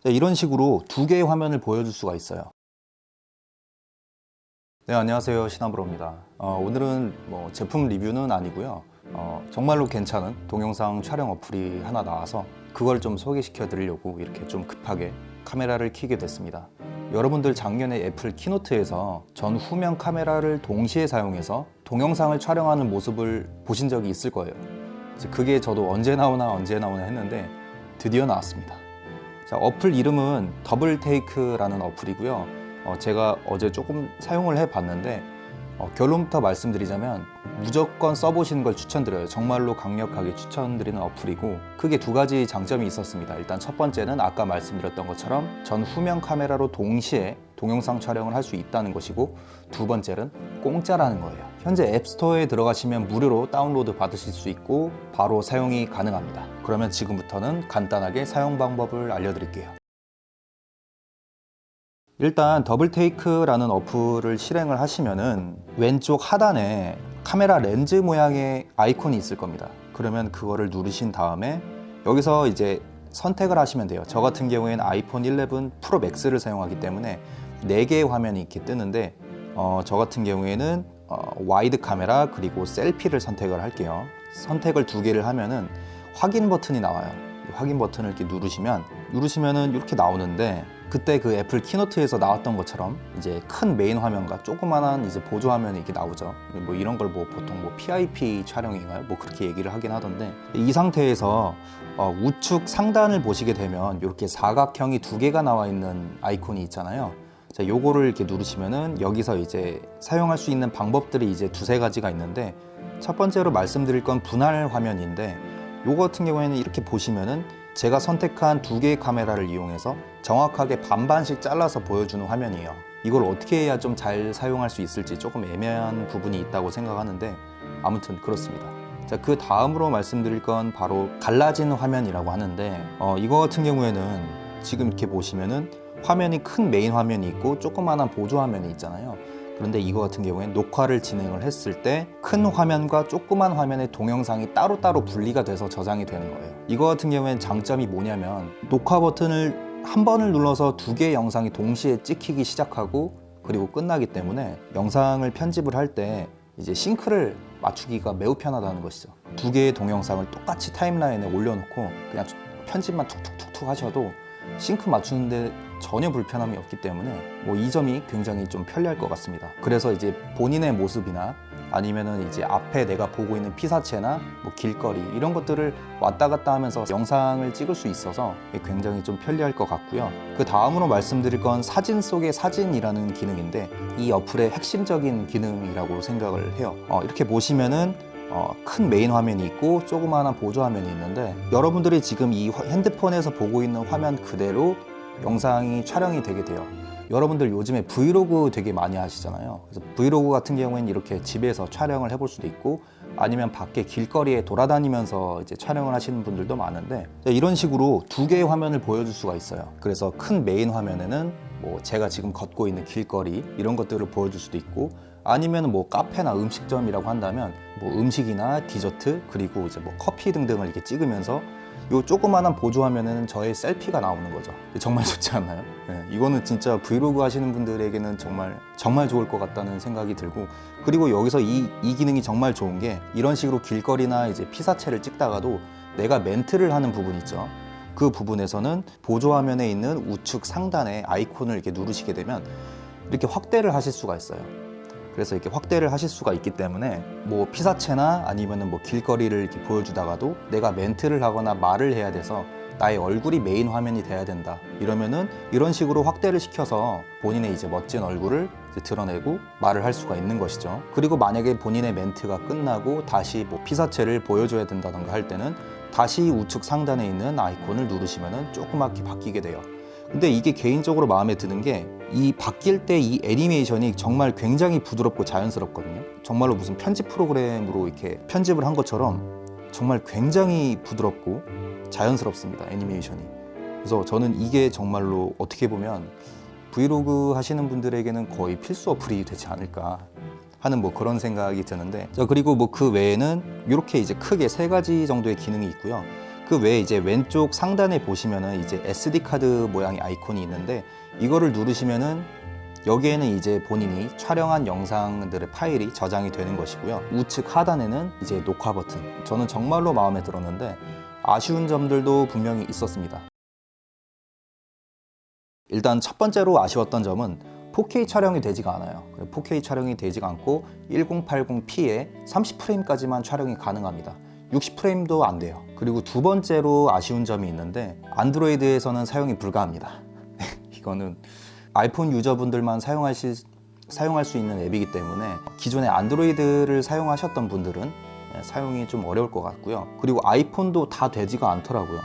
이런 식으로 두 개의 화면을 보여줄 수가 있어요. 네, 안녕하세요. 시나브로입니다. 오늘은 제품 리뷰는 아니고요. 정말로 괜찮은 동영상 촬영 어플이 하나 나와서 그걸 좀 소개시켜 드리려고 이렇게 좀 급하게 카메라를 켜게 됐습니다. 여러분들 작년에 애플 키노트에서 전후면 카메라를 동시에 사용해서 동영상을 촬영하는 모습을 보신 적이 있을 거예요. 그게 저도 언제 나오나 했는데 드디어 나왔습니다. 자, 어플 이름은 더블 테이크라는 어플이고요. 제가 어제 조금 사용을 해봤는데 결론부터 말씀드리자면 무조건 써보시는 걸 추천드려요. 정말로 강력하게 추천드리는 어플이고, 크게 두 가지 장점이 있었습니다. 일단 첫 번째는 아까 말씀드렸던 것처럼 전후면 카메라로 동시에 동영상 촬영을 할 수 있다는 것이고, 두 번째는 공짜라는 거예요. 현재 앱스토어에 들어가시면 무료로 다운로드 받으실 수 있고 바로 사용이 가능합니다. 그러면 지금부터는 간단하게 사용 방법을 알려드릴게요. 일단 더블 테이크라는 어플을 실행을 하시면은 왼쪽 하단에 카메라 렌즈 모양의 아이콘이 있을 겁니다. 그러면 그거를 누르신 다음에 여기서 이제 선택을 하시면 돼요. 저 같은 경우에는 아이폰 11 프로 맥스를 사용하기 때문에 4개의 화면이 이렇게 뜨는데 저 같은 경우에는 와이드 카메라 그리고 셀피를 선택을 할게요. 선택을 2개를 하면은 확인 버튼이 나와요. 확인 버튼을 이렇게 누르시면은 이렇게 나오는데, 그때 그 애플 키노트에서 나왔던 것처럼 이제 큰 메인 화면과 조그만한 이제 보조 화면이 이렇게 나오죠. 이런 걸 보통 PIP 촬영인가요? 그렇게 얘기를 하긴 하던데, 이 상태에서 우측 상단을 보시게 되면 이렇게 사각형이 2개가 나와 있는 아이콘이 있잖아요. 자, 요거를 이렇게 누르시면은 여기서 이제 사용할 수 있는 방법들이 이제 2-3가지가 있는데, 첫 번째로 말씀드릴 건 분할 화면인데, 요거 같은 경우에는 이렇게 보시면은 제가 선택한 2개의 카메라를 이용해서 정확하게 반반씩 잘라서 보여주는 화면이에요. 이걸 어떻게 해야 좀 잘 사용할 수 있을지 조금 애매한 부분이 있다고 생각하는데, 아무튼 그렇습니다. 자, 그 다음으로 말씀드릴 건 바로 갈라지는 화면이라고 하는데, 이거 같은 경우에는 지금 이렇게 보시면은 화면이 큰 메인 화면이 있고 조그만한 보조 화면이 있잖아요. 그런데 이거 같은 경우에는 녹화를 진행을 했을 때 큰 화면과 조그만 화면의 동영상이 따로따로 분리가 돼서 저장이 되는 거예요. 이거 같은 경우에는 장점이 뭐냐면, 녹화 버튼을 한 번을 눌러서 2개의 영상이 동시에 찍히기 시작하고 그리고 끝나기 때문에 영상을 편집을 할 때 이제 싱크를 맞추기가 매우 편하다는 것이죠. 2개의 동영상을 똑같이 타임라인에 올려놓고 그냥 편집만 툭툭툭툭 하셔도 싱크 맞추는데 전혀 불편함이 없기 때문에 이 점이 굉장히 좀 편리할 것 같습니다. 그래서 이제 본인의 모습이나 아니면은 이제 앞에 내가 보고 있는 피사체나 길거리 이런 것들을 왔다 갔다 하면서 영상을 찍을 수 있어서 굉장히 좀 편리할 것 같고요. 그 다음으로 말씀드릴 건 사진 속의 사진이라는 기능인데, 이 어플의 핵심적인 기능이라고 생각을 해요. 이렇게 보시면은 큰 메인 화면이 있고 조그마한 보조 화면이 있는데, 여러분들이 지금 이 핸드폰에서 보고 있는 화면 그대로 영상이 촬영이 되게 돼요. 여러분들 요즘에 브이로그 되게 많이 하시잖아요. 그래서 브이로그 같은 경우에는 이렇게 집에서 촬영을 해볼 수도 있고, 아니면 밖에 길거리에 돌아다니면서 이제 촬영을 하시는 분들도 많은데, 이런 식으로 2개의 화면을 보여줄 수가 있어요. 그래서 큰 메인 화면에는 제가 지금 걷고 있는 길거리 이런 것들을 보여줄 수도 있고, 아니면 카페나 음식점이라고 한다면 음식이나 디저트 그리고 이제 커피 등등을 이렇게 찍으면서 요 조그만한 보조 화면에는 저의 셀피가 나오는 거죠. 정말 좋지 않나요? 네, 이거는 진짜 브이로그 하시는 분들에게는 정말 좋을 것 같다는 생각이 들고, 그리고 여기서 이 기능이 정말 좋은 게, 이런 식으로 길거리나 이제 피사체를 찍다가도 내가 멘트를 하는 부분 있죠. 그 부분에서는 보조 화면에 있는 우측 상단에 아이콘을 이렇게 누르시게 되면 이렇게 확대를 하실 수가 있어요. 그래서 이렇게 확대를 하실 수가 있기 때문에 피사체나 아니면은 길거리를 이렇게 보여주다가도 내가 멘트를 하거나 말을 해야 돼서 나의 얼굴이 메인 화면이 돼야 된다, 이러면은 이런 식으로 확대를 시켜서 본인의 이제 멋진 얼굴을 이제 드러내고 말을 할 수가 있는 것이죠. 그리고 만약에 본인의 멘트가 끝나고 다시 피사체를 보여줘야 된다던가 할 때는 다시 우측 상단에 있는 아이콘을 누르시면은 조그맣게 바뀌게 돼요. 근데 이게 개인적으로 마음에 드는 게, 이 바뀔 때 이 애니메이션이 정말 굉장히 부드럽고 자연스럽거든요. 정말로 무슨 편집 프로그램으로 이렇게 편집을 한 것처럼 정말 굉장히 부드럽고 자연스럽습니다, 애니메이션이. 그래서 저는 이게 정말로 어떻게 보면 브이로그 하시는 분들에게는 거의 필수 어플이 되지 않을까 하는 그런 생각이 드는데, 자, 그리고 그 외에는 이렇게 이제 크게 3가지 정도의 기능이 있고요. 그 외에 이제 왼쪽 상단에 보시면은 이제 SD 카드 모양의 아이콘이 있는데 이거를 누르시면은 여기에는 이제 본인이 촬영한 영상들의 파일이 저장이 되는 것이고요. 우측 하단에는 이제 녹화 버튼. 저는 정말로 마음에 들었는데 아쉬운 점들도 분명히 있었습니다. 일단 첫 번째로 아쉬웠던 점은 4K 촬영이 되지가 않아요. 4K 촬영이 되지가 않고 1080p에 30프레임까지만 촬영이 가능합니다. 60프레임도 안 돼요. 그리고 두 번째로 아쉬운 점이 있는데 안드로이드에서는 사용이 불가합니다. 이거는 아이폰 유저분들만 사용할 수 있는 앱이기 때문에 기존에 안드로이드를 사용하셨던 분들은 사용이 좀 어려울 것 같고요. 그리고 아이폰도 다 되지가 않더라고요.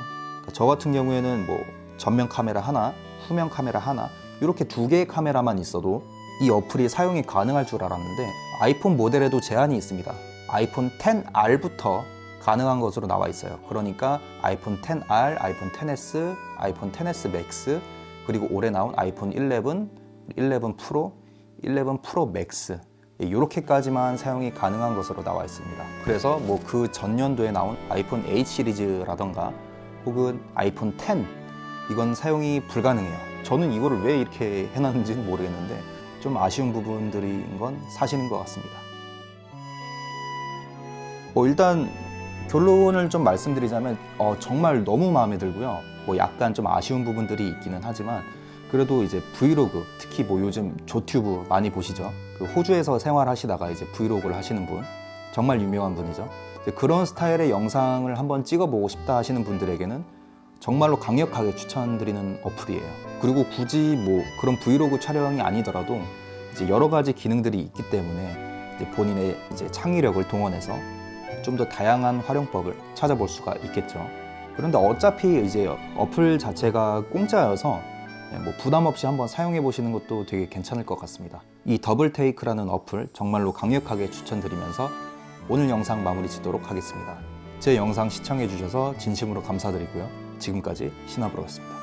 저 같은 경우에는 뭐 전면 카메라 하나, 후면 카메라 하나 이렇게 두 개의 카메라만 있어도 이 어플이 사용이 가능할 줄 알았는데 아이폰 모델에도 제한이 있습니다. 아이폰 XR부터 가능한 것으로 나와 있어요. 그러니까 아이폰 XR, 아이폰 XS, 아이폰 XS 맥스, 그리고 올해 나온 아이폰 11, 11 프로, 11 프로 맥스 이렇게까지만 사용이 가능한 것으로 나와 있습니다. 그래서 뭐 그 전년도에 나온 아이폰 8 시리즈라던가 혹은 아이폰 X 이건 사용이 불가능해요. 저는 이거를 왜 이렇게 해놨는지는 모르겠는데 좀 아쉬운 부분들인 건 사실인 것 같습니다. 일단 결론을 좀 말씀드리자면 정말 너무 마음에 들고요. 약간 좀 아쉬운 부분들이 있기는 하지만 그래도 이제 브이로그, 특히 뭐 요즘 조튜브 많이 보시죠. 그 호주에서 생활하시다가 이제 브이로그를 하시는 분, 정말 유명한 분이죠. 이제 그런 스타일의 영상을 한번 찍어보고 싶다 하시는 분들에게는 정말로 강력하게 추천드리는 어플이에요. 그리고 굳이 뭐 그런 브이로그 촬영이 아니더라도 이제 여러 가지 기능들이 있기 때문에 이제 본인의 이제 창의력을 동원해서 좀 더 다양한 활용법을 찾아볼 수가 있겠죠. 그런데 어차피 이제 어플 자체가 공짜여서 뭐 부담 없이 한번 사용해 보시는 것도 되게 괜찮을 것 같습니다. 이 더블테이크라는 어플 정말로 강력하게 추천드리면서 오늘 영상 마무리 짓도록 하겠습니다. 제 영상 시청해 주셔서 진심으로 감사드리고요. 지금까지 신하브로였습니다.